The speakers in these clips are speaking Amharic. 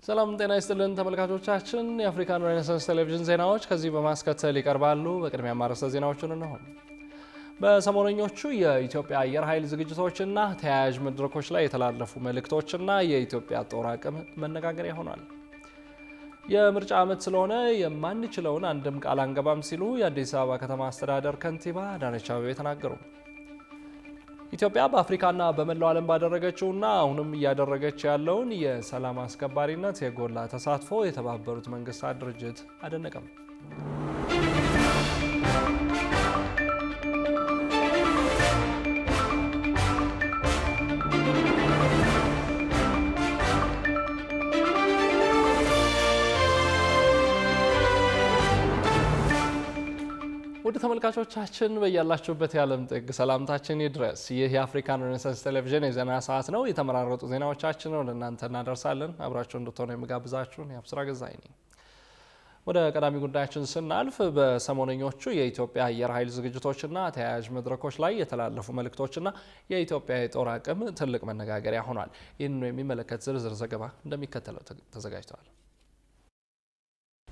ሰላም ጤና ይስጥልን ተመልካቾቻችን የአፍሪካን ሬኔሳንስ ቴሌቪዥን ዜናዎች ከዚህ በማስከተል ይቀርባሉ። በቅድሚያ ማርዕስተ ዜናዎቹን ነው። በሰሞነኞቹ የኢትዮጵያ አየር ኃይል ዝግጅቶችና ተያያዥ መድረኮች ላይ የተላለፉ መልእክቶችና የኢትዮጵያ ጦር አቅም መነጋገሪያ ሆኗል። የምርጫ ዓመት ስለሆነ የማንችለውን አንድም ቃል አንገባም ሲሉ የአዲስ አበባ ከተማ አስተዳደር ከንቲባ አዳነች አቤቤ ተናገሩ። ኢትዮጵያ በአፍሪካና በመላው ዓለም ባደረገችውና አሁንም እያደረገች ያለውን የሰላም አስከባሪነት የጎላ ተሳትፎ የተባበሩት መንግስታት ድርጅት አደነቀም። ወደ ተመልካቾቻችን በያላችሁበት የዓለም ጥግ ሰላምታችን ይድረስ። ይህ የአፍሪካን ሬኔሳንስ ቴሌቪዥን የዜና ሰዓት ነው። የተመራረጡ ዜናዎቻችንን ወደ እናንተ እናደርሳለን። አብራችሁ እንድትሆኑ የምጋብዛችሁን የአብስራ ገዛኝ ነኝ። ወደ ቀዳሚ ጉዳያችን ስናልፍ በሰሞነኞቹ የኢትዮጵያ አየር ኃይል ዝግጅቶችና ተያያዥ መድረኮች ላይ የተላለፉ መልእክቶችና የኢትዮጵያ የጦር አቅም ትልቅ መነጋገሪያ ሆኗል። ይህንኑ የሚመለከት ዝርዝር ዘገባ እንደሚከተለው ተዘጋጅቷል።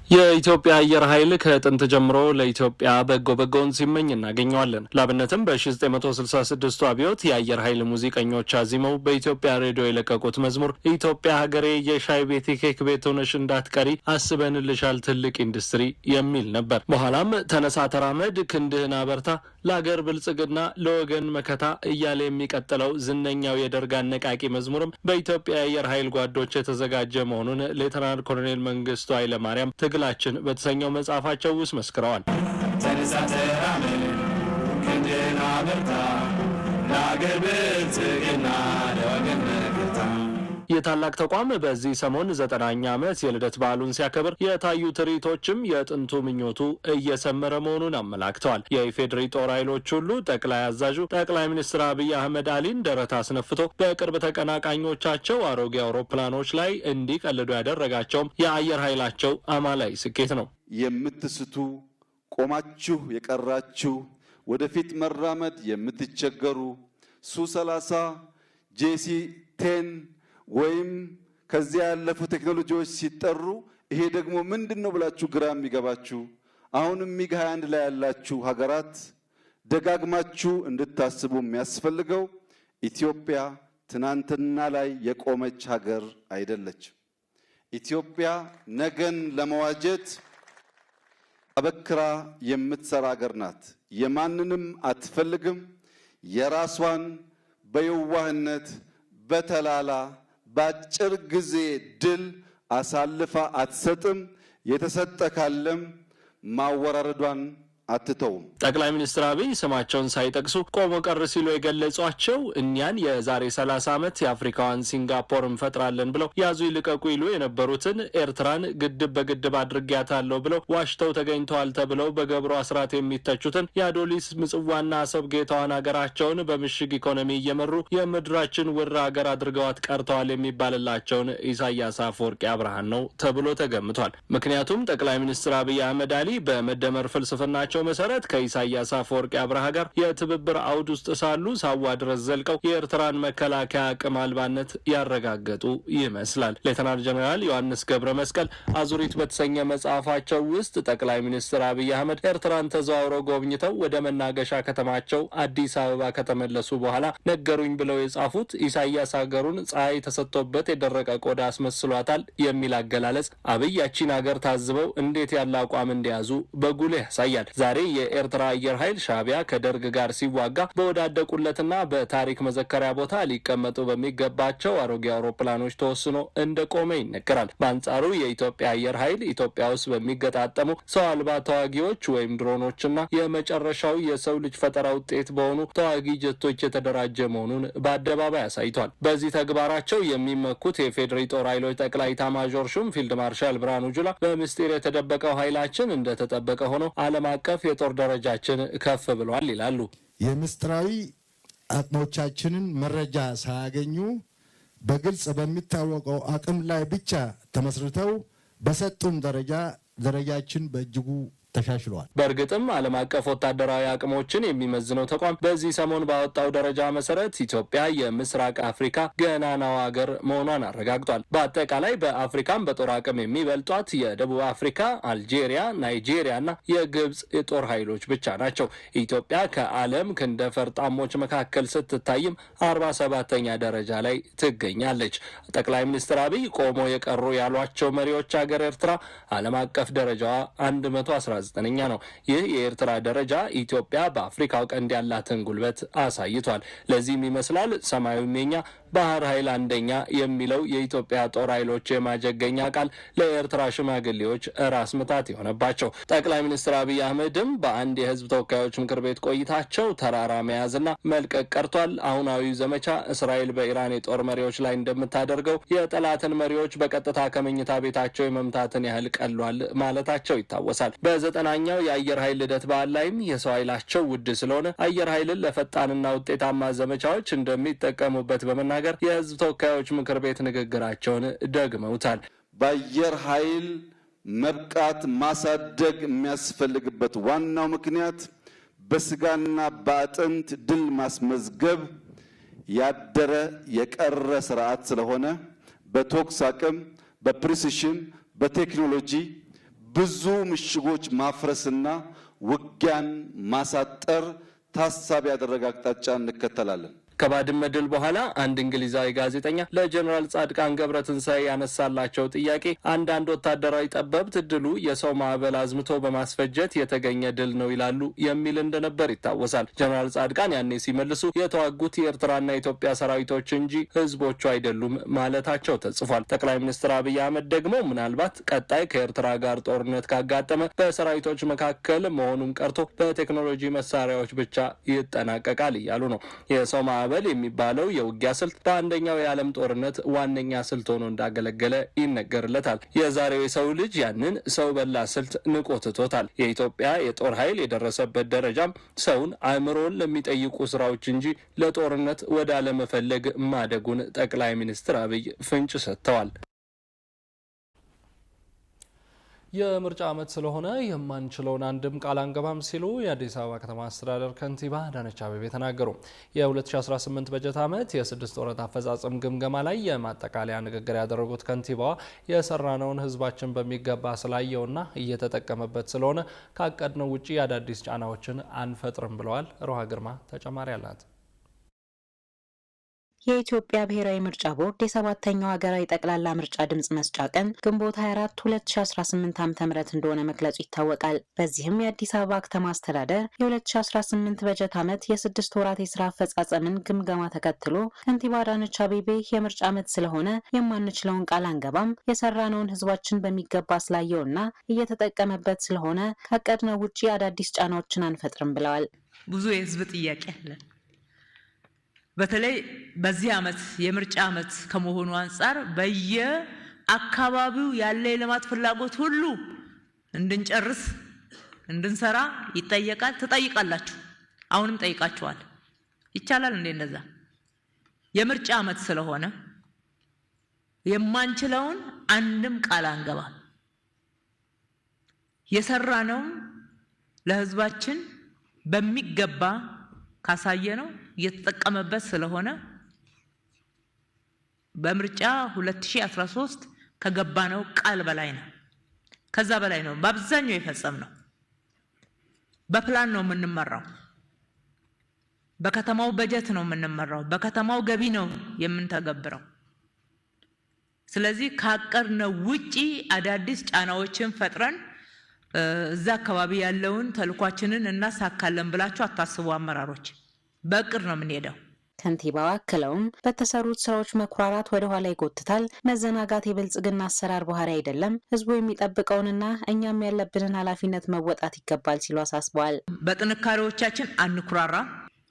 የኢትዮጵያ አየር ኃይል ከጥንት ጀምሮ ለኢትዮጵያ በጎውን ሲመኝ እናገኘዋለን። ላብነትም በ1966 አብዮት የአየር ኃይል ሙዚቀኞች አዚመው በኢትዮጵያ ሬዲዮ የለቀቁት መዝሙር ኢትዮጵያ ሀገሬ የሻይ ቤት ኬክ ቤት ሆነሽ እንዳትቀሪ አስበንልሻል ትልቅ ኢንዱስትሪ የሚል ነበር። በኋላም ተነሳ ተራመድ ክንድህን አበርታ ለአገር ብልጽግና ለወገን መከታ እያለ የሚቀጥለው ዝነኛው የደርግ አነቃቂ መዝሙርም በኢትዮጵያ የአየር ኃይል ጓዶች የተዘጋጀ መሆኑን ሌተናል ኮሎኔል መንግስቱ ኃይለማርያም ትግላችን በተሰኘው መጽሐፋቸው ውስጥ መስክረዋል። ተነሳ ተራመድ ክንድህን አበርታ ለአገር ብልጽግና ለወገን መከታ። የታላቅ ተቋም በዚህ ሰሞን 90ኛ ዓመት የልደት በዓሉን ሲያከብር የታዩ ትርኢቶችም የጥንቱ ምኞቱ እየሰመረ መሆኑን አመላክተዋል። የኢፌዴሪ ጦር ኃይሎች ሁሉ ጠቅላይ አዛዡ ጠቅላይ ሚኒስትር አብይ አህመድ አሊን ደረት አስነፍቶ በቅርብ ተቀናቃኞቻቸው አሮጌ አውሮፕላኖች ላይ እንዲቀልዱ ያደረጋቸውም የአየር ኃይላቸው አማላይ ስኬት ነው። የምትስቱ ቆማችሁ የቀራችሁ ወደፊት መራመድ የምትቸገሩ ሱ30 JC10 ወይም ከዚያ ያለፉ ቴክኖሎጂዎች ሲጠሩ ይሄ ደግሞ ምንድነው ብላችሁ ግራ የሚገባችሁ አሁንም ሚግ21 ላይ ያላችሁ ሀገራት ደጋግማችሁ እንድታስቡ የሚያስፈልገው ኢትዮጵያ ትናንትና ላይ የቆመች ሀገር አይደለችም። ኢትዮጵያ ነገን ለመዋጀት አበክራ የምትሰራ ሀገር ናት። የማንንም አትፈልግም። የራሷን በየዋህነት በተላላ ባጭር ጊዜ ድል አሳልፋ አትሰጥም። የተሰጠ ካለም ማወራረዷን አትተውም። ጠቅላይ ሚኒስትር አብይ ስማቸውን ሳይጠቅሱ ቆሞ ቀር ሲሉ የገለጿቸው እኛን የዛሬ 30 ዓመት የአፍሪካዋን ሲንጋፖር እንፈጥራለን ብለው ያዙ ይልቀቁ ይሉ የነበሩትን ኤርትራን ግድብ በግድብ አድርጊያታለሁ ብለው ዋሽተው ተገኝተዋል ተብለው በገብሩ አስራት የሚተቹትን የአዶሊስ ምጽዋና አሰብ ጌታዋን ሀገራቸውን በምሽግ ኢኮኖሚ እየመሩ የምድራችን ውራ ሀገር አድርገዋት ቀርተዋል የሚባልላቸውን ኢሳያስ አፈወርቂ አብርሃን ነው ተብሎ ተገምቷል። ምክንያቱም ጠቅላይ ሚኒስትር አብይ አህመድ አሊ በመደመር ፍልስፍናቸው መሰረት ከኢሳያስ አፈወርቂ አብርሃ ጋር የትብብር አውድ ውስጥ ሳሉ ሳዋ ድረስ ዘልቀው የኤርትራን መከላከያ አቅም አልባነት ያረጋገጡ ይመስላል። ሌተናል ጀነራል ዮሐንስ ገብረ መስቀል አዙሪት በተሰኘ መጽሐፋቸው ውስጥ ጠቅላይ ሚኒስትር አብይ አህመድ ኤርትራን ተዘዋውረው ጎብኝተው ወደ መናገሻ ከተማቸው አዲስ አበባ ከተመለሱ በኋላ ነገሩኝ ብለው የጻፉት ኢሳያስ ሀገሩን ፀሐይ ተሰጥቶበት የደረቀ ቆዳ አስመስሏታል የሚል አገላለጽ አብይ ያቺን ሀገር ታዝበው እንዴት ያለ አቋም እንደያዙ በጉልህ ያሳያል። ዛሬ የኤርትራ አየር ኃይል ሻዕቢያ ከደርግ ጋር ሲዋጋ በወዳደቁለትና በታሪክ መዘከሪያ ቦታ ሊቀመጡ በሚገባቸው አሮጌ አውሮፕላኖች ተወስኖ እንደቆመ ይነገራል። በአንጻሩ የኢትዮጵያ አየር ኃይል ኢትዮጵያ ውስጥ በሚገጣጠሙ ሰው አልባ ተዋጊዎች ወይም ድሮኖችና የመጨረሻው የሰው ልጅ ፈጠራ ውጤት በሆኑ ተዋጊ ጀቶች የተደራጀ መሆኑን በአደባባይ አሳይቷል። በዚህ ተግባራቸው የሚመኩት የፌዴሪ ጦር ኃይሎች ጠቅላይ ኤታማዦር ሹም ፊልድ ማርሻል ብርሃኑ ጁላ በምስጢር የተደበቀው ኃይላችን እንደተጠበቀ ሆኖ ዓለም አቀፍ የጦር ደረጃችን ከፍ ብሏል ይላሉ። የምስጢራዊ አቅሞቻችንን መረጃ ሳያገኙ በግልጽ በሚታወቀው አቅም ላይ ብቻ ተመስርተው በሰጡን ደረጃችን በእጅጉ ተሻሽሏል። በእርግጥም ዓለም አቀፍ ወታደራዊ አቅሞችን የሚመዝነው ተቋም በዚህ ሰሞን ባወጣው ደረጃ መሰረት ኢትዮጵያ የምስራቅ አፍሪካ ገናናው ሀገር መሆኗን አረጋግጧል። በአጠቃላይ በአፍሪካም በጦር አቅም የሚበልጧት የደቡብ አፍሪካ፣ አልጄሪያ፣ ናይጄሪያና የግብጽ የጦር ኃይሎች ብቻ ናቸው። ኢትዮጵያ ከዓለም ክንደ ፈርጣሞች መካከል ስትታይም 47ኛ ደረጃ ላይ ትገኛለች። ጠቅላይ ሚኒስትር አብይ ቆሞ የቀሩ ያሏቸው መሪዎች ሀገር ኤርትራ ዓለም አቀፍ ደረጃዋ 119ኛ ነው። ይህ የኤርትራ ደረጃ ኢትዮጵያ በአፍሪካው ቀንድ ያላትን ጉልበት አሳይቷል። ለዚህም ይመስላል ሰማያዊ የኛ ባህር ኃይል አንደኛ የሚለው የኢትዮጵያ ጦር ኃይሎች የማጀገኛ ቃል ለኤርትራ ሽማግሌዎች ራስ ምታት የሆነባቸው። ጠቅላይ ሚኒስትር አብይ አህመድም በአንድ የህዝብ ተወካዮች ምክር ቤት ቆይታቸው ተራራ መያዝና መልቀቅ ቀርቷል፣ አሁናዊው ዘመቻ እስራኤል በኢራን የጦር መሪዎች ላይ እንደምታደርገው የጠላትን መሪዎች በቀጥታ ከመኝታ ቤታቸው የመምታትን ያህል ቀሏል ማለታቸው ይታወሳል። በ9ኛው የአየር ኃይል ልደት በዓል ላይም የሰው ኃይላቸው ውድ ስለሆነ አየር ኃይልን ለፈጣንና ውጤታማ ዘመቻዎች እንደሚጠቀሙበት በመናገር የህዝብ ተወካዮች ምክር ቤት ንግግራቸውን ደግመውታል። በአየር ኃይል መብቃት ማሳደግ የሚያስፈልግበት ዋናው ምክንያት በስጋና በአጥንት ድል ማስመዝገብ ያደረ የቀረ ስርዓት ስለሆነ በቶክስ አቅም፣ በፕሪሲሽን፣ በቴክኖሎጂ ብዙ ምሽጎች ማፍረስና ውጊያን ማሳጠር ታሳቢ ያደረገ አቅጣጫ እንከተላለን። ከባድመ ድል በኋላ አንድ እንግሊዛዊ ጋዜጠኛ ለጀነራል ጻድቃን ገብረትንሳኤ ያነሳላቸው ጥያቄ አንዳንድ ወታደራዊ ጠበብት ድሉ የሰው ማዕበል አዝምቶ በማስፈጀት የተገኘ ድል ነው ይላሉ የሚል እንደነበር ይታወሳል። ጀነራል ጻድቃን ያኔ ሲመልሱ የተዋጉት የኤርትራና የኢትዮጵያ ሰራዊቶች እንጂ ህዝቦቹ አይደሉም ማለታቸው ተጽፏል። ጠቅላይ ሚኒስትር አብይ አህመድ ደግሞ ምናልባት ቀጣይ ከኤርትራ ጋር ጦርነት ካጋጠመ በሰራዊቶች መካከል መሆኑን ቀርቶ በቴክኖሎጂ መሳሪያዎች ብቻ ይጠናቀቃል እያሉ ነው። የሰው ማዕበል የሚባለው የውጊያ ስልት በአንደኛው የዓለም ጦርነት ዋነኛ ስልት ሆኖ እንዳገለገለ ይነገርለታል። የዛሬው የሰው ልጅ ያንን ሰው በላ ስልት ንቆ ትቶታል። የኢትዮጵያ የጦር ኃይል የደረሰበት ደረጃም ሰውን አእምሮን ለሚጠይቁ ስራዎች እንጂ ለጦርነት ወደ አለመፈለግ ማደጉን ጠቅላይ ሚኒስትር አብይ ፍንጭ ሰጥተዋል። የምርጫ ዓመት ስለሆነ የማንችለውን አንድም ቃል አንገባም ሲሉ የአዲስ አበባ ከተማ አስተዳደር ከንቲባ አዳነች አቤቤ ተናገሩ። የ2018 በጀት ዓመት የ6 ወራት አፈጻጸም ግምገማ ላይ የማጠቃለያ ንግግር ያደረጉት ከንቲባዋ የሰራነውን ህዝባችን በሚገባ ስላየውና እየተጠቀመበት ስለሆነ ካቀድነው ውጪ አዳዲስ ጫናዎችን አንፈጥርም ብለዋል። ሮሃ ግርማ ተጨማሪ አላት። የኢትዮጵያ ብሔራዊ ምርጫ ቦርድ የ7ኛው ሀገራዊ ጠቅላላ ምርጫ ድምጽ መስጫ ቀን ግንቦት 24 2018 ዓ.ም እንደሆነ መግለጹ ይታወቃል። በዚህም የአዲስ አበባ ከተማ አስተዳደር የ2018 በጀት ዓመት የ6 ወራት የስራ አፈጻጸምን ግምገማ ተከትሎ ከንቲባ አዳነች አቤቤ የምርጫ ዓመት ስለሆነ የማንችለውን ቃል አንገባም፣ የሰራነውን ህዝባችን በሚገባ ስላየውና እየተጠቀመበት ስለሆነ ካቀድነው ውጪ አዳዲስ ጫናዎችን አንፈጥርም ብለዋል። ብዙ የህዝብ ጥያቄ አለ። በተለይ በዚህ ዓመት የምርጫ ዓመት ከመሆኑ አንፃር በየአካባቢው ያለ የልማት ፍላጎት ሁሉ እንድንጨርስ እንድንሰራ ይጠየቃል። ትጠይቃላችሁ፣ አሁንም ጠይቃችኋል። ይቻላል እንዴ? እንደዛ የምርጫ ዓመት ስለሆነ የማንችለውን አንድም ቃል አንገባ። የሰራነው ለህዝባችን በሚገባ ካሳየ ነው እየተጠቀመበት ስለሆነ በምርጫ 2013 ከገባነው ቃል በላይ ነው፣ ከዛ በላይ ነው። በአብዛኛው የፈጸምነው በፕላን ነው የምንመራው፣ በከተማው በጀት ነው የምንመራው፣ በከተማው ገቢ ነው የምንተገብረው። ስለዚህ ካቀድነው ውጪ አዳዲስ ጫናዎችን ፈጥረን እዛ አካባቢ ያለውን ተልኳችንን እናሳካለን ብላችሁ አታስቡ አመራሮች። በእቅድ ነው የምንሄደው። ከንቲባው አክለውም በተሰሩት ስራዎች መኩራራት ወደ ኋላ ይጎትታል፣ መዘናጋት የብልጽግና አሰራር ባህሪ አይደለም፣ ህዝቡ የሚጠብቀውንና እኛም ያለብንን ኃላፊነት መወጣት ይገባል ሲሉ አሳስበዋል። በጥንካሬዎቻችን አንኩራራ።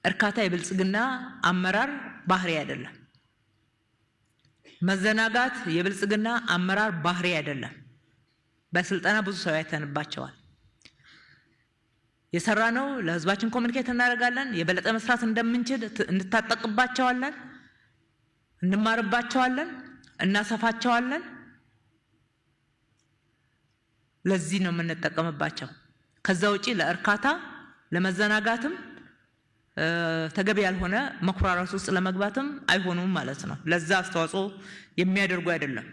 እርካታ የብልጽግና አመራር ባህሪ አይደለም። መዘናጋት የብልጽግና አመራር ባህሪ አይደለም። በስልጠና ብዙ ሰው አይተንባቸዋል። የሰራነው ለህዝባችን ኮሙኒኬት እናደርጋለን። የበለጠ መስራት እንደምንችል እንታጠቅባቸዋለን፣ እንማርባቸዋለን፣ እናሰፋቸዋለን። ለዚህ ነው የምንጠቀምባቸው። ከዛ ውጪ ለእርካታ ለመዘናጋትም ተገቢ ያልሆነ መኩራራስ ውስጥ ለመግባትም አይሆኑም ማለት ነው። ለዛ አስተዋጽኦ የሚያደርጉ አይደለም።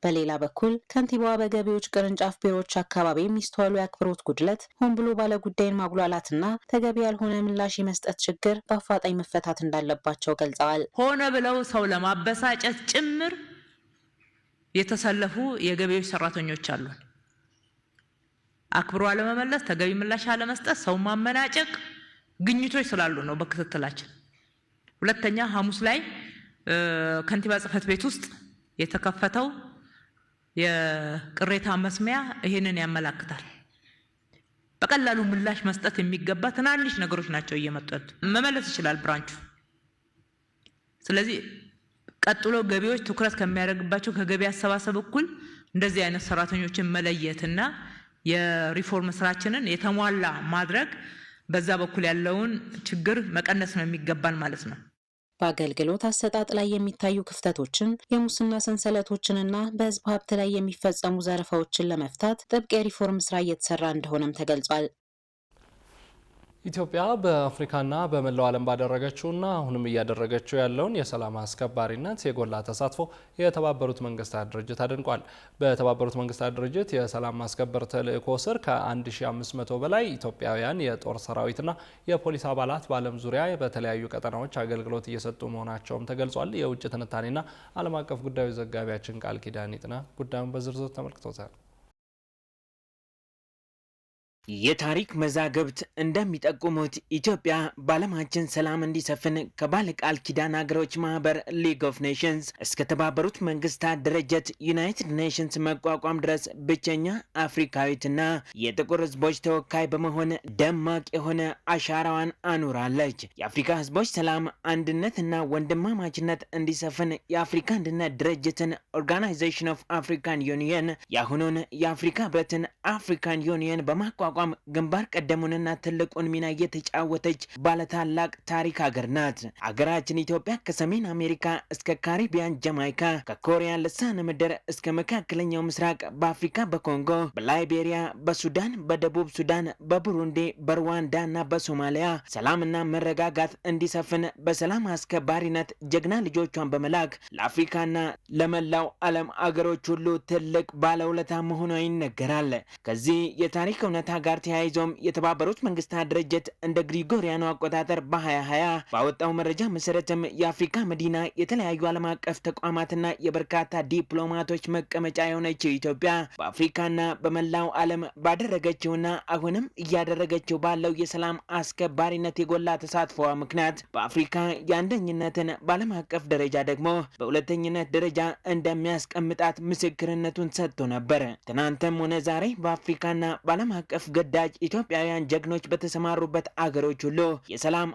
በሌላ በኩል ከንቲባዋ በገቢዎች ቅርንጫፍ ቢሮዎች አካባቢ የሚስተዋሉ የአክብሮት ጉድለት፣ ሆን ብሎ ባለጉዳይን ማጉላላትና ተገቢ ያልሆነ ምላሽ የመስጠት ችግር በአፋጣኝ መፈታት እንዳለባቸው ገልጸዋል። ሆነ ብለው ሰው ለማበሳጨት ጭምር የተሰለፉ የገቢዎች ሰራተኞች አሉ። አክብሮ አለመመለስ፣ ተገቢ ምላሽ አለመስጠት፣ ሰው ማመናጨቅ ግኝቶች ስላሉ ነው በክትትላችን። ሁለተኛ ሐሙስ ላይ ከንቲባ ጽሕፈት ቤት ውስጥ የተከፈተው የቅሬታ መስሚያ ይሄንን ያመላክታል። በቀላሉ ምላሽ መስጠት የሚገባ ትናንሽ ነገሮች ናቸው እየመጡት መመለስ ይችላል ብራንቹ። ስለዚህ ቀጥሎ ገቢዎች ትኩረት ከሚያደርግባቸው ከገቢ አሰባሰብ እኩል እንደዚህ አይነት ሰራተኞችን መለየትና የሪፎርም ስራችንን የተሟላ ማድረግ በዛ በኩል ያለውን ችግር መቀነስ ነው የሚገባን ማለት ነው። በአገልግሎት አሰጣጥ ላይ የሚታዩ ክፍተቶችን፣ የሙስና ሰንሰለቶችንና በህዝብ ሀብት ላይ የሚፈጸሙ ዘረፋዎችን ለመፍታት ጥብቅ የሪፎርም ስራ እየተሰራ እንደሆነም ተገልጿል። ኢትዮጵያ በአፍሪካና በመላው ዓለም ባደረገችውና አሁንም እያደረገችው ያለውን የሰላም አስከባሪነት የጎላ ተሳትፎ የተባበሩት መንግስታት ድርጅት አድንቋል። በተባበሩት መንግስታት ድርጅት የሰላም ማስከበር ተልዕኮ ስር ከ1500 በላይ ኢትዮጵያውያን የጦር ሰራዊትና የፖሊስ አባላት በዓለም ዙሪያ በተለያዩ ቀጠናዎች አገልግሎት እየሰጡ መሆናቸውም ተገልጿል። የውጭ ትንታኔና ዓለም አቀፍ ጉዳዮች ዘጋቢያችን ቃል ኪዳን ይጥና ጉዳዩን በዝርዝር ተመልክቶታል። የታሪክ መዛግብት እንደሚጠቁሙት ኢትዮጵያ በዓለማችን ሰላም እንዲሰፍን ከባለ ቃል ኪዳን ሀገሮች ማህበር ሊግ ኦፍ ኔሽንስ እስከ ተባበሩት መንግስታት ድርጅት ዩናይትድ ኔሽንስ መቋቋም ድረስ ብቸኛ አፍሪካዊትና የጥቁር ህዝቦች ተወካይ በመሆን ደማቅ የሆነ አሻራዋን አኑራለች። የአፍሪካ ህዝቦች ሰላም፣ አንድነትና ወንድማማችነት እንዲሰፍን የአፍሪካ አንድነት ድርጅትን ኦርጋናይዜሽን ኦፍ አፍሪካን ዩኒየን የአሁኑን የአፍሪካ ህብረትን አፍሪካን ዩኒየን በማቋቋም ግንባር ቀደሙንና ትልቁን ሚና እየተጫወተች ባለታላቅ ታሪክ ሀገር ናት። ሀገራችን ኢትዮጵያ ከሰሜን አሜሪካ እስከ ካሪቢያን ጃማይካ፣ ከኮሪያ ልሳነ ምድር እስከ መካከለኛው ምስራቅ፣ በአፍሪካ በኮንጎ፣ በላይቤሪያ፣ በሱዳን፣ በደቡብ ሱዳን፣ በቡሩንዲ፣ በሩዋንዳና በሶማሊያ ሰላምና መረጋጋት እንዲሰፍን በሰላም አስከባሪነት ጀግና ልጆቿን በመላክ ለአፍሪካና ለመላው ዓለም አገሮች ሁሉ ትልቅ ባለውለታ መሆኗ ይነገራል። ከዚህ የታሪክ እውነታ ጋር ተያይዞም የተባበሩት መንግስታት ድርጅት እንደ ግሪጎሪያኑ አቆጣጠር በ2020 ባወጣው መረጃ መሰረትም የአፍሪካ መዲና የተለያዩ ዓለም አቀፍ ተቋማትና የበርካታ ዲፕሎማቶች መቀመጫ የሆነችው ኢትዮጵያ በአፍሪካና በመላው ዓለም ባደረገችውና አሁንም እያደረገችው ባለው የሰላም አስከባሪነት የጎላ ተሳትፎዋ ምክንያት በአፍሪካ የአንደኝነትን በዓለም አቀፍ ደረጃ ደግሞ በሁለተኝነት ደረጃ እንደሚያስቀምጣት ምስክርነቱን ሰጥቶ ነበር። ትናንትም ሆነ ዛሬ በአፍሪካና በዓለም አቀፍ ገዳጅ ኢትዮጵያውያን ጀግኖች በተሰማሩበት አገሮች ሁሉ የሰላም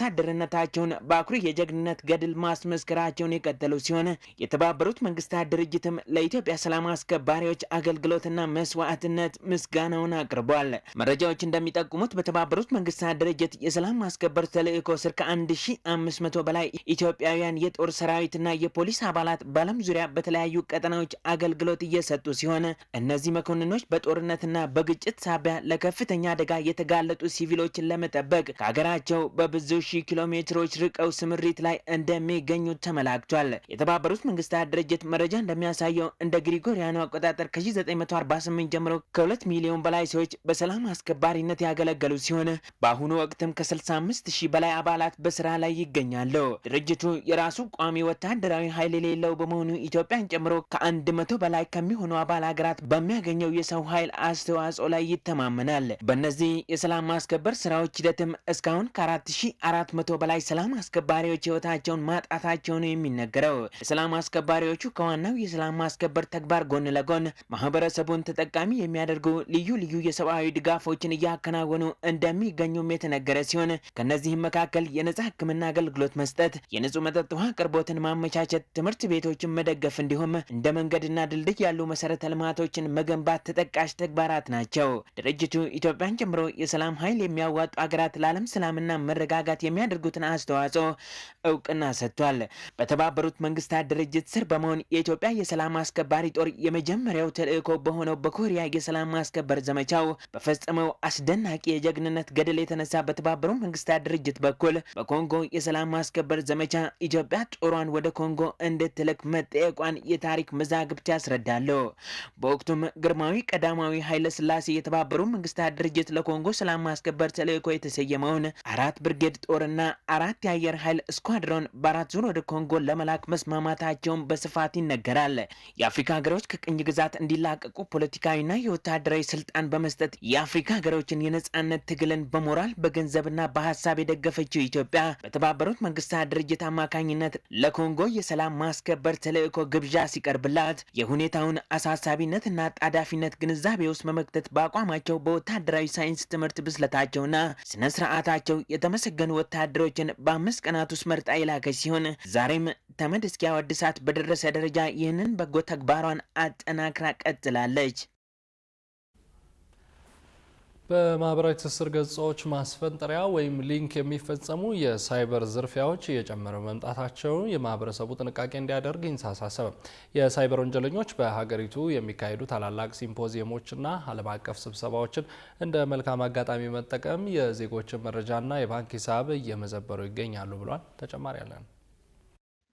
አምባሳደርነታቸውን በአኩሪ የጀግንነት ገድል ማስመስከራቸውን የቀጠሉ ሲሆን የተባበሩት መንግስታት ድርጅትም ለኢትዮጵያ ሰላም አስከባሪዎች አገልግሎትና መስዋዕትነት ምስጋናውን አቅርቧል። መረጃዎች እንደሚጠቁሙት በተባበሩት መንግስታት ድርጅት የሰላም ማስከበር ተልዕኮ ስር ከ1500 በላይ ኢትዮጵያውያን የጦር ሰራዊትና የፖሊስ አባላት በዓለም ዙሪያ በተለያዩ ቀጠናዎች አገልግሎት እየሰጡ ሲሆን እነዚህ መኮንኖች በጦርነትና በግጭት ሳቢያ ለከፍተኛ አደጋ የተጋለጡ ሲቪሎችን ለመጠበቅ ከሀገራቸው በብዙ ሺህ ኪሎ ሜትሮች ርቀው ስምሪት ላይ እንደሚገኙ ተመላክቷል። የተባበሩት መንግስታት ድርጅት መረጃ እንደሚያሳየው እንደ ግሪጎሪያኑ አቆጣጠር ከ1948 ጀምሮ ከ2 ሚሊዮን በላይ ሰዎች በሰላም አስከባሪነት ያገለገሉ ሲሆን በአሁኑ ወቅትም ከ65 ሺህ በላይ አባላት በስራ ላይ ይገኛሉ። ድርጅቱ የራሱ ቋሚ ወታደራዊ ኃይል የሌለው በመሆኑ ኢትዮጵያን ጨምሮ ከ100 በላይ ከሚሆኑ አባል ሀገራት በሚያገኘው የሰው ኃይል አስተዋጽኦ ላይ ይተማመናል። በእነዚህ የሰላም ማስከበር ስራዎች ሂደትም እስካሁን ከ4400 በላይ ሰላም አስከባሪዎች ህይወታቸውን ማጣታቸውን የሚነገረው የሰላም አስከባሪዎቹ ከዋናው የሰላም ማስከበር ተግባር ጎን ለጎን ማህበረሰቡን ተጠቃሚ የሚያደርጉ ልዩ ልዩ የሰብአዊ ድጋፎችን እያከናወኑ እንደሚገኙም የተነገረ ሲሆን ከነዚህም መካከል የነጻ ሕክምና አገልግሎት መስጠት፣ የንጹህ መጠጥ ውሃ አቅርቦትን ማመቻቸት፣ ትምህርት ቤቶችን መደገፍ እንዲሁም እንደ መንገድና ድልድይ ያሉ መሰረተ ልማቶችን መገንባት ተጠቃሽ ተግባራት ናቸው። ድርጅቱ ኢትዮጵያን ጨምሮ የሰላም ኃይል የሚያዋጡ አገራት ለዓለም ሰላምና መረጋጋት የሚያደርጉትን አስተዋጽኦ እውቅና ሰጥቷል። በተባበሩት መንግስታት ድርጅት ስር በመሆን የኢትዮጵያ የሰላም አስከባሪ ጦር የመጀመሪያው ተልእኮ በሆነው በኮሪያ የሰላም ማስከበር ዘመቻው በፈጸመው አስደናቂ የጀግንነት ገድል የተነሳ በተባበሩት መንግስታት ድርጅት በኩል በኮንጎ የሰላም ማስከበር ዘመቻ ኢትዮጵያ ጦሯን ወደ ኮንጎ እንድትልክ መጠየቋን የታሪክ መዛግብት ያስረዳሉ። በወቅቱም ግርማዊ ቀዳማዊ ኃይለ ሥላሴ የተባበሩት መንግስታት ድርጅት ለኮንጎ ሰላም ማስከበር ተልእኮ የተሰየመውን 4 ብርጌድ ጦርና 4 የአየር ኃይል ስኳድሮን በ4 ዙር ወደ ኮንጎ ለመላክ መስማማታቸውን በስፋት ይነገራል። የአፍሪካ ሀገሮች ከቅኝ ግዛት እንዲላቀቁ ፖለቲካዊና የወታደራዊ ስልጣን በመስጠት የአፍሪካ ሀገሮችን የነጻነት ትግልን በሞራል በገንዘብና በሀሳብ የደገፈችው ኢትዮጵያ በተባበሩት መንግስታት ድርጅት አማካኝነት ለኮንጎ የሰላም ማስከበር ተልእኮ ግብዣ ሲቀርብላት የሁኔታውን አሳሳቢነትና ጣዳፊነት ግንዛቤ ውስጥ መመክተት በአቋማቸው በወታደራዊ ሳይንስ ትምህርት ብስለታቸውና ስነ ስርዓታቸው የተመሰገኑ ወታደሮችን በ5 ቀናት ውስጥ መርጣ የላከች ሲሆን ዛሬም ተመድ እስኪያወድሳት በደረሰ ደረጃ ይህንን በጎ ተግባሯን አጠናክራ ቀጥላለች። በማህበራዊ ትስስር ገጾች ማስፈንጠሪያ ወይም ሊንክ የሚፈጸሙ የሳይበር ዝርፊያዎች እየጨመረ መምጣታቸውን የማህበረሰቡ ጥንቃቄ እንዲያደርግ አሳሰበ። የሳይበር ወንጀለኞች በሀገሪቱ የሚካሄዱ ታላላቅ ሲምፖዚየሞችና ዓለም አቀፍ ስብሰባዎችን እንደ መልካም አጋጣሚ መጠቀም የዜጎችን መረጃና የባንክ ሂሳብ እየመዘበሩ ይገኛሉ ብሏል። ተጨማሪ ያለን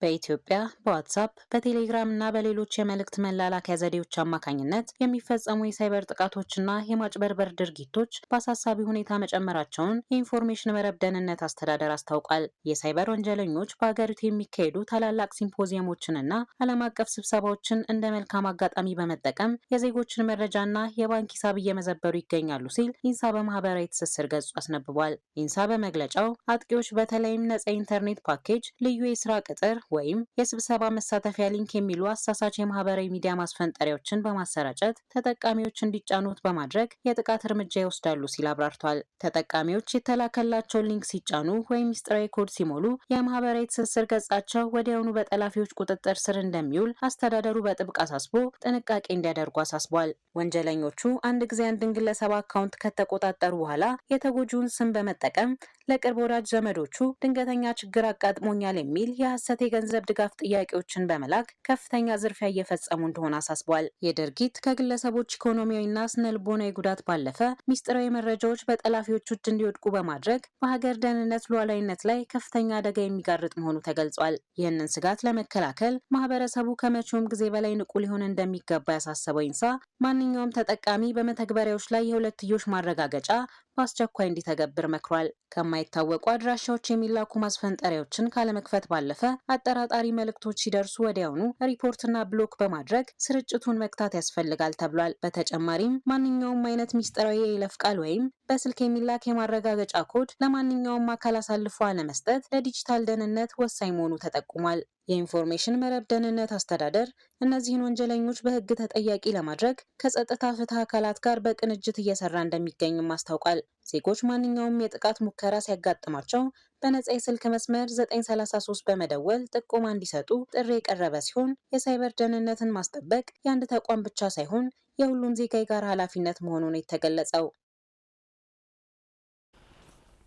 በኢትዮጵያ በዋትሳፕ በቴሌግራም እና በሌሎች የመልእክት መላላኪያ ዘዴዎች አማካኝነት የሚፈጸሙ የሳይበር ጥቃቶችና የማጭበርበር ድርጊቶች በአሳሳቢ ሁኔታ መጨመራቸውን የኢንፎርሜሽን መረብ ደህንነት አስተዳደር አስታውቋል። የሳይበር ወንጀለኞች በሀገሪቱ የሚካሄዱ ታላላቅ ሲምፖዚየሞችንና ዓለም አቀፍ ስብሰባዎችን እንደ መልካም አጋጣሚ በመጠቀም የዜጎችን መረጃና የባንክ ሂሳብ እየመዘበሩ ይገኛሉ ሲል ኢንሳ በማህበራዊ ትስስር ገጹ አስነብቧል። ኢንሳ በመግለጫው አጥቂዎች በተለይም ነጻ ኢንተርኔት ፓኬጅ፣ ልዩ የስራ ቅጥር ወይም የስብሰባ መሳተፊያ ሊንክ የሚሉ አሳሳች የማህበራዊ ሚዲያ ማስፈንጠሪያዎችን በማሰራጨት ተጠቃሚዎች እንዲጫኑት በማድረግ የጥቃት እርምጃ ይወስዳሉ ሲል አብራርቷል። ተጠቃሚዎች የተላከላቸውን ሊንክ ሲጫኑ ወይም ሚስጥራዊ ኮድ ሲሞሉ የማህበራዊ ትስስር ገጻቸው ወዲያውኑ በጠላፊዎች ቁጥጥር ስር እንደሚውል አስተዳደሩ በጥብቅ አሳስቦ ጥንቃቄ እንዲያደርጉ አሳስቧል። ወንጀለኞቹ አንድ ጊዜ አንድን ግለሰብ አካውንት ከተቆጣጠሩ በኋላ የተጎጂውን ስም በመጠቀም ለቅርብ ወዳጅ ዘመዶቹ ድንገተኛ ችግር አጋጥሞኛል የሚል የሐሰት የገንዘብ ድጋፍ ጥያቄዎችን በመላክ ከፍተኛ ዝርፊያ እየፈጸሙ እንደሆነ አሳስቧል። የድርጊት ከግለሰቦች ኢኮኖሚያዊና ስነልቦናዊ ጉዳት ባለፈ ሚስጥራዊ መረጃዎች በጠላፊዎች እጅ እንዲወድቁ በማድረግ በሀገር ደህንነት ሉዓላዊነት ላይ ከፍተኛ አደጋ የሚጋርጥ መሆኑ ተገልጿል። ይህንን ስጋት ለመከላከል ማህበረሰቡ ከመቼውም ጊዜ በላይ ንቁ ሊሆን እንደሚገባ ያሳሰበው ኢንሳ ማንኛውም ተጠቃሚ በመተግበሪያዎች ላይ የሁለትዮሽ ማረጋገጫ በአስቸኳይ እንዲተገብር መክሯል። ከማይታወቁ አድራሻዎች የሚላኩ ማስፈንጠሪያዎችን ካለመክፈት ባለፈ አጠራጣሪ መልእክቶች ሲደርሱ ወዲያውኑ ሪፖርትና ብሎክ በማድረግ ስርጭቱን መግታት ያስፈልጋል ተብሏል። በተጨማሪም ማንኛውም አይነት ሚስጥራዊ የይለፍ ቃል ወይም በስልክ የሚላክ የማረጋገጫ ኮድ ለማንኛውም አካል አሳልፎ አለመስጠት ለዲጂታል ደህንነት ወሳኝ መሆኑ ተጠቁሟል። የኢንፎርሜሽን መረብ ደህንነት አስተዳደር እነዚህን ወንጀለኞች በሕግ ተጠያቂ ለማድረግ ከጸጥታ ፍትህ አካላት ጋር በቅንጅት እየሰራ እንደሚገኝም አስታውቋል። ዜጎች ማንኛውም የጥቃት ሙከራ ሲያጋጥማቸው በነጻ የስልክ መስመር 933 በመደወል ጥቆማ እንዲሰጡ ጥሪ የቀረበ ሲሆን የሳይበር ደህንነትን ማስጠበቅ የአንድ ተቋም ብቻ ሳይሆን የሁሉም ዜጋ የጋራ ኃላፊነት መሆኑን የተገለጸው።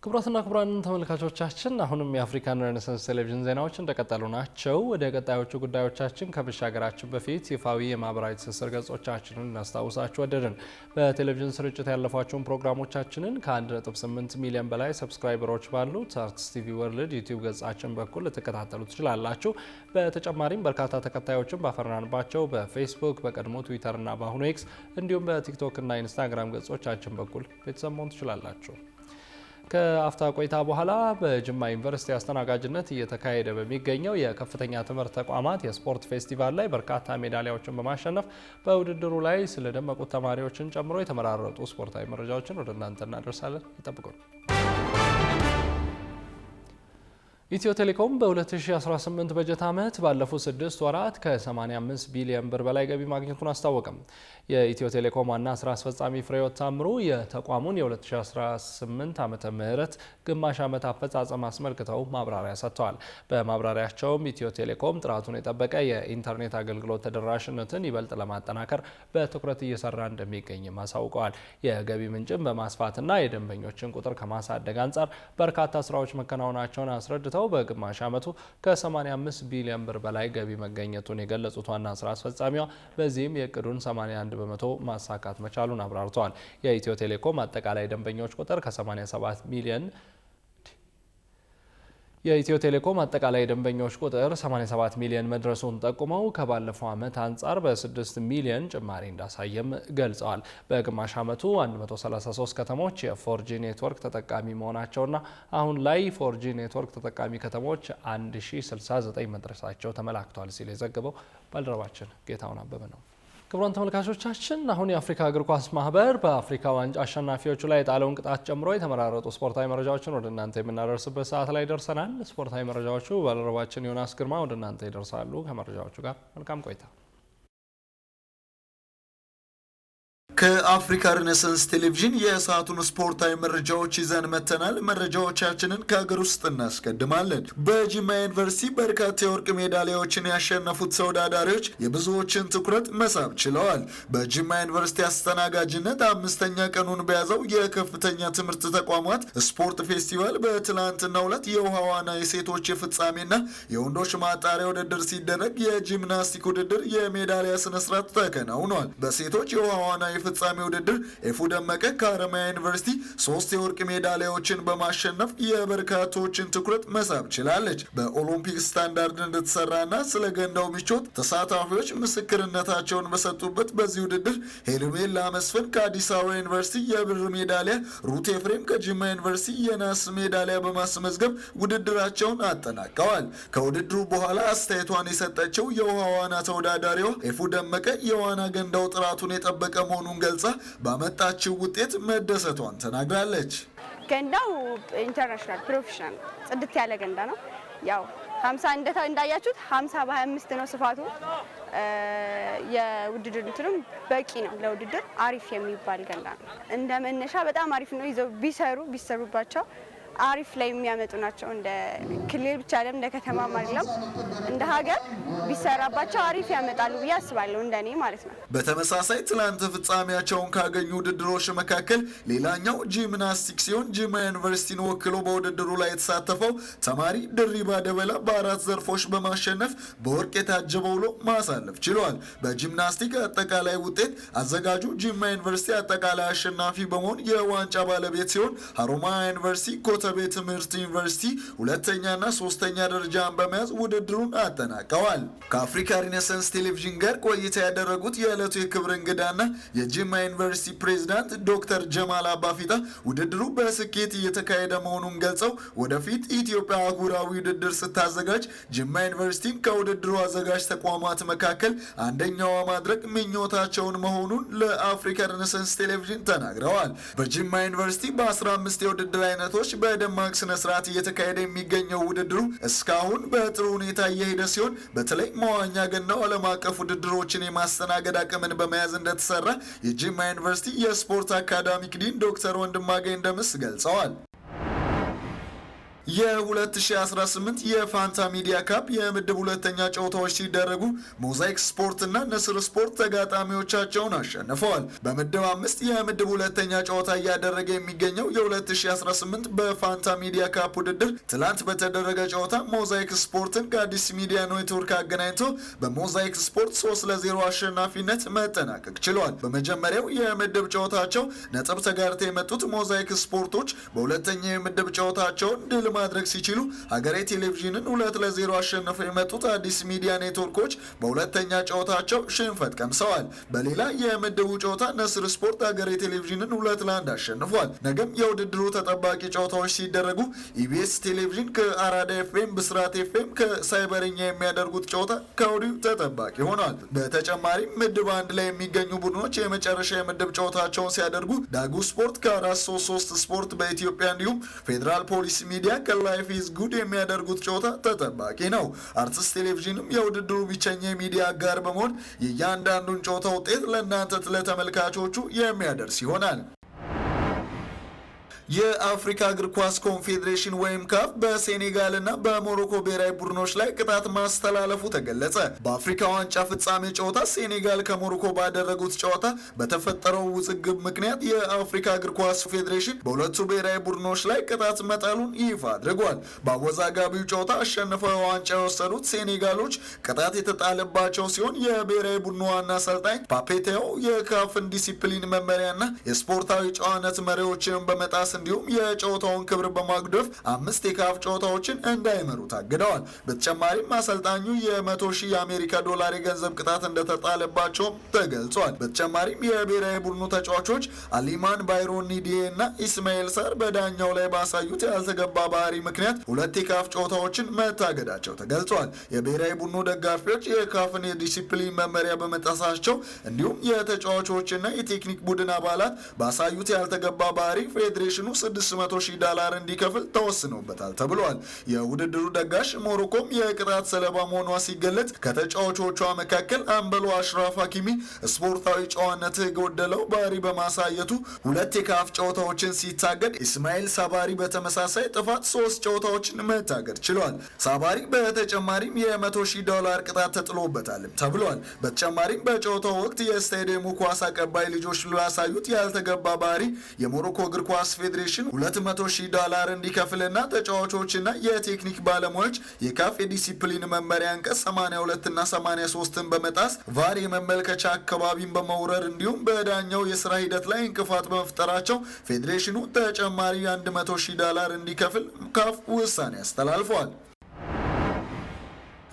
ክቡራትና ክቡራን ተመልካቾቻችን አሁንም የአፍሪካን ሬኔሳንስ ቴሌቪዥን ዜናዎች እንደቀጠሉ ናቸው። ወደ ቀጣዮቹ ጉዳዮቻችን ከመሻገራችን በፊት ይፋዊ የማህበራዊ ትስስር ገጾቻችንን እናስታውሳችሁ ወደድን። በቴሌቪዥን ስርጭት ያለፏቸውን ፕሮግራሞቻችንን ከ1.8 ሚሊዮን በላይ ሰብስክራይበሮች ባሉት አርትስ ቲቪ ወርልድ ዩቲዩብ ገጻችን በኩል ልትከታተሉ ትችላላችሁ። በተጨማሪም በርካታ ተከታዮችን ባፈራንባቸው በፌስቡክ፣ በቀድሞ ትዊተርና በአሁኑ ኤክስ እንዲሁም በቲክቶክና ኢንስታግራም ገጾቻችን በኩል ቤተሰብ መሆን ትችላላችሁ። ከአፍታ ቆይታ በኋላ በጅማ ዩኒቨርሲቲ አስተናጋጅነት እየተካሄደ በሚገኘው የከፍተኛ ትምህርት ተቋማት የስፖርት ፌስቲቫል ላይ በርካታ ሜዳሊያዎችን በማሸነፍ በውድድሩ ላይ ስለደመቁት ተማሪዎችን ጨምሮ የተመራረጡ ስፖርታዊ መረጃዎችን ወደ እናንተ እናደርሳለን። ይጠብቁን። ኢትዮ ቴሌኮም በ2018 በጀት ዓመት ባለፉት 6 ወራት ከ85 ቢሊዮን ብር በላይ ገቢ ማግኘቱን አስታወቀም። የኢትዮ ቴሌኮም ዋና ስራ አስፈጻሚ ፍሬሕይወት ታምሩ የተቋሙን የ2018 ዓመተ ምህረት ግማሽ ዓመት አፈጻጸም አስመልክተው ማብራሪያ ሰጥተዋል። በማብራሪያቸውም ኢትዮ ቴሌኮም ጥራቱን የጠበቀ የኢንተርኔት አገልግሎት ተደራሽነትን ይበልጥ ለማጠናከር በትኩረት እየሰራ እንደሚገኝም አሳውቀዋል። የገቢ ምንጭን በማስፋትና የደንበኞችን ቁጥር ከማሳደግ አንጻር በርካታ ስራዎች መከናወናቸውን አስረድተው በግማሽ ዓመቱ ከ85 ቢሊዮን ብር በላይ ገቢ መገኘቱን የገለጹት ዋና ስራ አስፈጻሚዋ በዚህም የእቅዱን 81 በመቶ ማሳካት መቻሉን አብራርተዋል። የኢትዮ ቴሌኮም አጠቃላይ ደንበኞች ቁጥር ከ87 ሚሊዮን የኢትዮ ቴሌኮም አጠቃላይ ደንበኞች ቁጥር 87 ሚሊዮን መድረሱን ጠቁመው ከባለፈው ዓመት አንጻር በ6 ሚሊዮን ጭማሪ እንዳሳየም ገልጸዋል። በግማሽ ዓመቱ 133 ከተሞች የፎርጂ ኔትወርክ ተጠቃሚ መሆናቸውና አሁን ላይ ፎርጂ ኔትወርክ ተጠቃሚ ከተሞች 1069 መድረሳቸው ተመላክቷል ሲል የዘገበው ባልደረባችን ጌታውን አበበ ነው። ክቡራን ተመልካቾቻችን አሁን የአፍሪካ እግር ኳስ ማህበር በአፍሪካ ዋንጫ አሸናፊዎቹ ላይ የጣለውን ቅጣት ጨምሮ የተመራረጡ ስፖርታዊ መረጃዎችን ወደ እናንተ የምናደርስበት ሰዓት ላይ ደርሰናል። ስፖርታዊ መረጃዎቹ ባልደረባችን ዮናስ ግርማ ወደ እናንተ ይደርሳሉ። ከመረጃዎቹ ጋር መልካም ቆይታ። ከአፍሪካ ሬኔሳንስ ቴሌቪዥን የሰዓቱን ስፖርታዊ መረጃዎች ይዘን መተናል። መረጃዎቻችንን ከሀገር ውስጥ እናስቀድማለን። በጂማ ዩኒቨርሲቲ በርካታ የወርቅ ሜዳሊያዎችን ያሸነፉት ተወዳዳሪዎች የብዙዎችን ትኩረት መሳብ ችለዋል። በጂማ ዩኒቨርሲቲ አስተናጋጅነት 5ኛ ቀኑን በያዘው የከፍተኛ ትምህርት ተቋማት ስፖርት ፌስቲቫል በትላንትናው ዕለት የውሃ ዋና የሴቶች የፍጻሜና የወንዶች ማጣሪያ ውድድር ሲደረግ የጂምናስቲክ ውድድር የሜዳሊያ ስነስርዓት ተከናውኗል። በሴቶች የውሃ ዋና ፍጻሜ ውድድር ኤፉ ደመቀ ከሀረማያ ዩኒቨርሲቲ 3 የወርቅ ሜዳሊያዎችን በማሸነፍ የበርካቶችን ትኩረት መሳብ ችላለች። በኦሎምፒክ ስታንዳርድ እንደተሰራና ስለ ገንዳው ምቾት ተሳታፊዎች ምስክርነታቸውን በሰጡበት በዚህ ውድድር ሄርሜላ መስፍን ከአዲስ አበባ ዩኒቨርሲቲ የብር ሜዳሊያ፣ ሩት ኤፍሬም ከጅማ ዩኒቨርሲቲ የናስ ሜዳሊያ በማስመዝገብ ውድድራቸውን አጠናቀዋል። ከውድድሩ በኋላ አስተያየቷን የሰጠችው የውሃ ዋና ተወዳዳሪዋ ኤፉ ደመቀ የዋና ገንዳው ጥራቱን የጠበቀ መሆኑን ገልጻ ባመጣችው ውጤት መደሰቷን ተናግራለች። ገንዳው ኢንተርናሽናል ፕሮፌሽናል ጽድት ያለ ገንዳ ነው። ያው 50 እንዳያችሁት 50 በ25 ነው ስፋቱ። የውድድር እንትንም በቂ ነው ለውድድር አሪፍ የሚባል ገንዳ ነው። እንደ መነሻ በጣም አሪፍ ነው። ይዘው ቢሰሩባቸው አሪፍ ላይ የሚያመጡ ናቸው። እንደ ክልል ብቻ አይደለም እንደ ከተማ አይደለም እንደ ሀገር ቢሰራባቸው አሪፍ ያመጣሉ ብዬ አስባለሁ፣ እንደኔ ማለት ነው። በተመሳሳይ ትላንት ፍጻሜያቸውን ካገኙ ውድድሮች መካከል ሌላኛው ጂምናስቲክ ሲሆን ጂማ ዩኒቨርሲቲን ወክሎ በውድድሩ ላይ የተሳተፈው ተማሪ ድሪባ ደበላ በ4 ዘርፎች በማሸነፍ በወርቅ የታጀበ ውሎ ማሳለፍ ችሏል። በጂምናስቲክ አጠቃላይ ውጤት አዘጋጁ ጂማ ዩኒቨርሲቲ አጠቃላይ አሸናፊ በመሆን የዋንጫ ባለቤት ሲሆን ሀሮማያ ዩኒቨርሲቲ ኮተቤ ትምህርት ዩኒቨርሲቲ 2ኛና 3ኛ ደረጃን በመያዝ ውድድሩን አጠናቀዋል። ከአፍሪካ ሬኔሳንስ ቴሌቪዥን ጋር ቆይታ ያደረጉት የዕለቱ የክብር እንግዳና የጂማ ዩኒቨርሲቲ ፕሬዝዳንት ዶክተር ጀማል አባፊታ ውድድሩ በስኬት እየተካሄደ መሆኑን ገልጸው ወደፊት ኢትዮጵያ አህጉራዊ ውድድር ስታዘጋጅ ጂማ ዩኒቨርሲቲን ከውድድሩ አዘጋጅ ተቋማት መካከል አንደኛዋ ማድረግ ምኞታቸውን መሆኑን ለአፍሪካ ሬኔሳንስ ቴሌቪዥን ተናግረዋል። በጂማ ዩኒቨርሲቲ በ15 የውድድር አይነቶች በደማቅ ስነ ስርዓት እየተካሄደ የሚገኘው ውድድሩ እስካሁን በጥሩ ሁኔታ እየሄደ ሲሆን በተለይ መዋኛ ገንዳው ዓለም አቀፍ ውድድሮችን የማስተናገድ አቅምን በመያዝ እንደተሰራ የጂማ ዩኒቨርሲቲ የስፖርት አካዳሚክ ዲን ዶክተር ወንድማገኝ ደምስ ገልጸዋል። የ2018 የፋንታ ሚዲያ ካፕ የምድብ 2ኛ ጨዋታዎች ሲደረጉ ሞዛይክ ስፖርት እና ንስር ስፖርት ተጋጣሚዎቻቸውን አሸንፈዋል። በምድብ 5 የምድብ 2ኛ ጨዋታ እያደረገ የሚገኘው የ2018 በፋንታ ሚዲያ ካፕ ውድድር ትላንት በተደረገ ጨዋታ ሞዛይክ ስፖርትን ከአዲስ ሚዲያ ኔትወርክ አገናኝቶ በሞዛይክ ስፖርት 3-0 አሸናፊነት መጠናቀቅ ችሏል። በመጀመሪያው የምድብ ጨዋታቸው ነጥብ ተጋርተው የመጡት ሞዛይክ ስፖርቶች በሁለተኛው የምድብ ጨዋታቸውን ድል ማድረግ ሲችሉ ሀገሬ ቴሌቪዥንን 2-0 አሸንፈው የመጡት አዲስ ሚዲያ ኔትወርኮች በሁለተኛ ጨዋታቸው ሽንፈት ቀምሰዋል። በሌላ የምድቡ ጨዋታ ነስር ስፖርት ሀገሬ ቴሌቪዥንን 2-1 አሸንፏል። ነገም የውድድሩ ተጠባቂ ጨዋታዎች ሲደረጉ ኢቢኤስ ቴሌቪዥን ከአራዳ ኤፍኤም፣ ብስራት ኤፍኤም ከሳይበርኛ የሚያደርጉት ጨዋታ ከወዲሁ ተጠባቂ ሆኗል። በተጨማሪም ምድብ 1 ላይ የሚገኙ ቡድኖች የመጨረሻ የምድብ ጨዋታቸውን ሲያደርጉ ዳጉ ስፖርት ከ433 ስፖርት በኢትዮጵያ እንዲሁም ፌዴራል ፖሊስ ሚዲያ ከላይፍ ኢዝ ጉድ የሚያደርጉት ጨዋታ ተጠባቂ ነው። አርትስ ቴሌቪዥንም የውድድሩ ብቸኛ የሚዲያ አጋር በመሆን የእያንዳንዱን ጨዋታ ውጤት ለእናንተ ለተመልካቾቹ የሚያደርስ ይሆናል። የአፍሪካ እግር ኳስ ኮንፌዴሬሽን ወይም ካፍ በሴኔጋልና በሞሮኮ ብሔራዊ ቡድኖች ላይ ቅጣት ማስተላለፉ ተገለጸ። በአፍሪካ ዋንጫ ፍጻሜ ጨዋታ ሴኔጋል ከሞሮኮ ባደረጉት ጨዋታ በተፈጠረው ውዝግብ ምክንያት የአፍሪካ እግር ኳስ ፌዴሬሽን በሁለቱ ብሔራዊ ቡድኖች ላይ ቅጣት መጣሉን ይፋ አድርጓል። በአወዛጋቢው ጨዋታ አሸንፈው ዋንጫ የወሰዱት ሴኔጋሎች ቅጣት የተጣለባቸው ሲሆን የብሔራዊ ቡድኑ ዋና አሰልጣኝ ፓፔቴው የካፍን ዲሲፕሊን መመሪያና የስፖርታዊ ጨዋነት መሪዎችን በመጣስ እንዲሁም የጨዋታውን ክብር በማጉደፍ 5 የካፍ ጨዋታዎችን እንዳይመሩ ታግደዋል። በተጨማሪም አሰልጣኙ የ100,000 የአሜሪካ ዶላር የገንዘብ ቅጣት እንደተጣለባቸው ተገልጿል። በተጨማሪም የብሔራዊ ቡድኑ ተጫዋቾች አሊማን ባይሮኒዲዬ እና ኢስማኤል ሳር በዳኛው ላይ ባሳዩት ያልተገባ ባህሪ ምክንያት 2 የካፍ ጨዋታዎችን መታገዳቸው ተገልጿል። የብሔራዊ ቡድኑ ደጋፊዎች የካፍን የዲሲፕሊን መመሪያ በመጣሳቸው እንዲሁም የተጫዋቾችና የቴክኒክ ቡድን አባላት ባሳዩት ያልተገባ ባህሪ ፌዴሬሽኑ $600,000 እንዲከፍል ተወስኖበታል ተብሏል። የውድድሩ ደጋሽ ሞሮኮም የቅጣት ሰለባ መሆኗ ሲገለጽ ከተጫዋቾቿ መካከል አምበሉ አሽራፍ ሀኪሚ ስፖርታዊ ጨዋነት የጎደለው ባህሪ በማሳየቱ 2 የካፍ ጨዋታዎችን ሲታገድ፣ ኢስማኤል ሳባሪ በተመሳሳይ ጥፋት 3 ጨዋታዎችን መታገድ ችሏል። ሳባሪ በተጨማሪም $100,000 ቅጣት ተጥሎበታል ተብሏል። በተጨማሪም በጨዋታው ወቅት የስታዲየሙ ኳስ አቀባይ ልጆች ላሳዩት ያልተገባ ባህሪ የሞሮኮ እግር ኳስ ፌዴሬሽን $200,000 እንዲከፍልና ተጫዋቾችና የቴክኒክ ባለሙያዎች የካፍ የዲሲፕሊን መመሪያ አንቀጽ 82 እና 83ን በመጣስ ቫር የመመልከቻ አካባቢን በመውረር እንዲሁም በዳኛው የስራ ሂደት ላይ እንቅፋት በመፍጠራቸው ፌዴሬሽኑ ተጨማሪ $100,000 እንዲከፍል ካፍ ውሳኔ አስተላልፏል።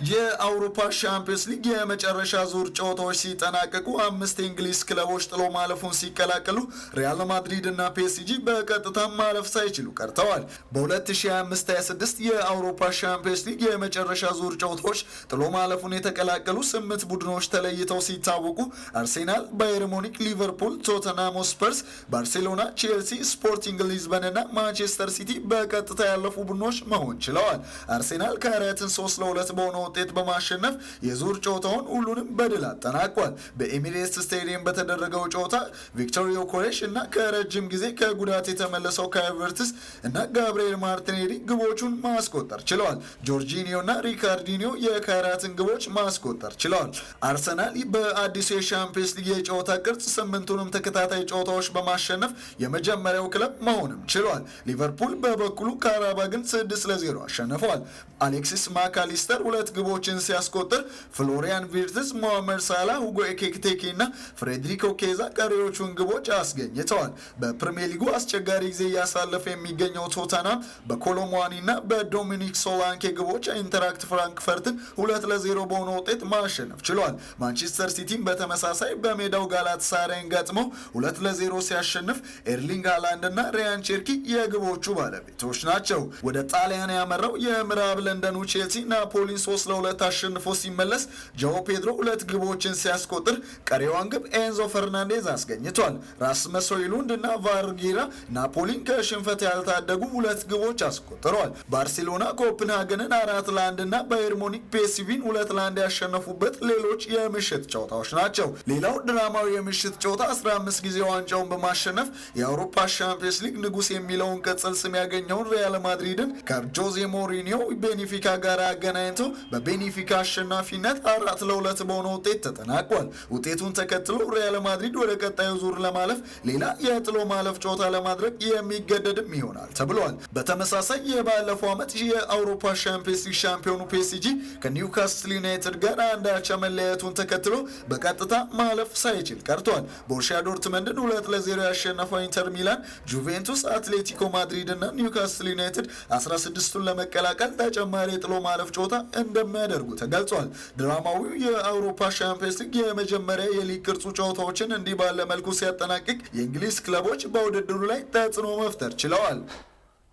የአውሮፓ ሻምፒዮንስ ሊግ የመጨረሻ ዙር ጨዋታዎች ሲጠናቀቁ 5 የእንግሊዝ ክለቦች ጥሎ ማለፉን ሲቀላቀሉ ሪያል ማድሪድ እና ፒኤስጂ በቀጥታ ማለፍ ሳይችሉ ቀርተዋል። በ2025-26 የአውሮፓ ሻምፒዮንስ ሊግ የመጨረሻ ዙር ጨዋታዎች ጥሎ ማለፉን የተቀላቀሉ 8 ቡድኖች ተለይተው ሲታወቁ አርሴናል፣ ባየር ሙኒክ፣ ሊቨርፑል፣ ቶተንሃም ስፐርስ፣ ባርሴሎና፣ ቼልሲ፣ ስፖርቲንግ ሊዝበን እና ማንቸስተር ሲቲ በቀጥታ ያለፉ ቡድኖች መሆን ችለዋል። አርሴናል ከአያትን 3-2 በሆነ ውጤት በማሸነፍ የዙር ጨዋታውን ሁሉንም በድል አጠናቋል። በኤሚሬትስ ስቴዲየም በተደረገው ጨዋታ ቪክቶር ዮኬሬሽ እና ከረጅም ጊዜ ከጉዳት የተመለሰው ካይ ሃቨርትዝ እና ጋብሪኤል ማርቲኔሊ ግቦቹን ማስቆጠር ችለዋል። ጆርጂኒዮ እና ሪካርዲኒዮ የካይራትን ግቦች ማስቆጠር ችለዋል። አርሰናል በአዲሱ የሻምፒዮንስ ሊግ የጨዋታ ቅርጽ 8ቱንም ተከታታይ ጨዋታዎች በማሸነፍ የመጀመሪያው ክለብ መሆንም ችሏል። ሊቨርፑል በበኩሉ ካራባግን 6-0 አሸንፈዋል። አሌክሲስ ማካሊስተር 2 ግቦችን ሲያስቆጥር ፍሎሪያን ቪርትዝ፣ ሞሐመድ ሳላ፣ ሁጎ ኤኪቲኬ እና ፍሬድሪኮ ኬዛ ቀሪዎቹን ግቦች አስገኝተዋል። በፕሪሚየር ሊጉ አስቸጋሪ ጊዜ እያሳለፈ የሚገኘው ቶተንሃም በኮሎሙዋኒ እና በዶሚኒክ ሶላንኬ ግቦች ኢንተራክት ፍራንክፈርትን 2-0 በሆነ ውጤት ማሸነፍ ችሏል። ማንቸስተር ሲቲም በተመሳሳይ በሜዳው ጋላታሳራይን ገጥመው 2-0 ሲያሸንፍ ኤርሊንግ ሃላንድ እና ሪያን ቼርኪ የግቦቹ ባለቤቶች ናቸው። ወደ ጣሊያን ያመራው የምዕራብ ለንደኑ ቼልሲ ናፖሊን 3-2 አሸንፎ ሲመለስ ጃኦ ፔድሮ 2 ግቦችን ሲያስቆጥር ቀሪዋን ግብ ኤንዞ ፈርናንዴዝ አስገኝቷል። ራስመስ ሆይሉንድ እና ቫርጌራ ናፖሊን ከሽንፈት ያልታደጉ 2 ግቦች አስቆጥረዋል። ባርሴሎና ኮፕንሃገንን 4-1 እና ባየር ሙኒክ ፒኤስቪን 2-1 ያሸነፉበት ሌሎች የምሽት ጨዋታዎች ናቸው። ሌላው ድራማዊ የምሽት ጨዋታ 15 ጊዜ ዋንጫውን በማሸነፍ የአውሮፓ ሻምፒዮንስ ሊግ ንጉስ የሚለውን ቅጽል ስም ያገኘውን ሪያል ማድሪድን ከጆዜ ሞሪኒዮ ቤኒፊካ ጋር አገናኝቶ በቤኒፊካ አሸናፊነት 4-2 በሆነ ውጤት ተጠናቋል። ውጤቱን ተከትሎ ሪያል ማድሪድ ወደ ቀጣዩ ዙር ለማለፍ ሌላ የጥሎ ማለፍ ጨዋታ ለማድረግ የሚገደድም ይሆናል ተብሏል። በተመሳሳይ የባለፈው ዓመት የአውሮፓ ሻምፒዮንስ ሊግ ሻምፒዮኑ ፒኤስጂ ከኒውካስትል ዩናይትድ ጋር 1-1 መለያየቱን ተከትሎ በቀጥታ ማለፍ ሳይችል ቀርቷል። ቦሩሲያ ዶርትመንድን 2-0 ያሸነፈው ኢንተር ሚላን፣ ጁቬንቱስ፣ አትሌቲኮ ማድሪድ እና ኒውካስትል ዩናይትድ 16ቱን ለመቀላቀል ተጨማሪ የጥሎ ማለፍ ጨዋታ እንደሚያደርጉ ተገልጿል። ድራማዊው የአውሮፓ ሻምፒዮንስ ሊግ የመጀመሪያ የሊግ ቅርጹ ጨዋታዎችን እንዲህ ባለ መልኩ ሲያጠናቅቅ የእንግሊዝ ክለቦች በውድድሩ ላይ ተጽዕኖ መፍጠር ችለዋል።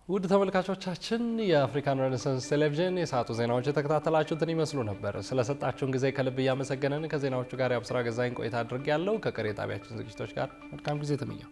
ውድ ተመልካቾቻችን የአፍሪካን ሬኔሳንስ ቴሌቪዥን የሰዓቱ ዜናዎች የተከታተላችሁትን ይመስሉ ነበር። ስለሰጣችሁን ጊዜ ከልብ እያመሰገነን ከዜናዎቹ ጋር የአብስራ ገዛኝ ቆይታ አድርጌያለሁ። ከቀሪ ጣቢያችን ዝግጅቶች ጋር መልካም ጊዜ ተመኘው።